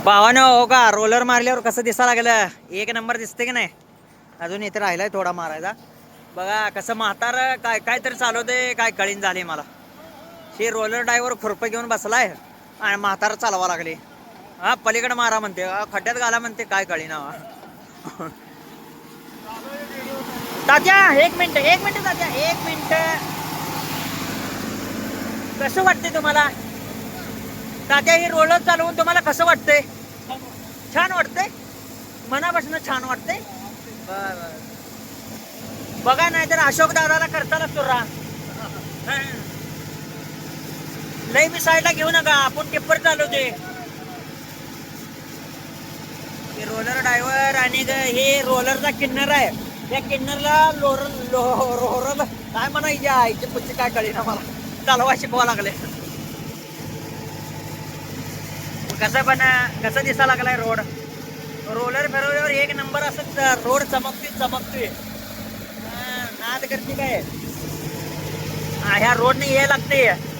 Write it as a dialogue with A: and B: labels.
A: भावानं हो का रोलर मारल्यावर कसं दिसा लागलं एक नंबर दिसते की नाही. अजून इथे राहिलाय थोडा मारायचा. बघा कसं म्हातार काय काय तरी चालवते काय कळीन झाली मला. हे रोलर ड्रायव्हर खुरपं घेऊन बसलाय आणि म्हातारा चालवा लागले. हा पलीकडे मारा म्हणते खड्ड्यात घाला म्हणते काय कळीना. तात्या एक मिनिट तात्या एक मिनिट. कसं वाटते तुम्हाला तात्या हे रोलर चालवून तुम्हाला कसं वाटतंय. छान वाटतंय मनापासून छान वाटतंय. बघा नाही तर अशोक दादाला करताना तुरा लई मी साईडला घेऊ नका आपण टिप्पर चालवते. रोलर ड्रायव्हर आणि हे रोलरचा किन्नर आहे. त्या किन्नरला रोलर काय म्हणायचे आईचे पुढचे काय कळी ना मला चालवा शिकवा लागले. कसं पण कसं दिसा लागलाय रोड. रोलर फिरवल्यावर एक नंबर असत रोड चमकतोय. नाद करते काय ह्या रोडने यायला लागते.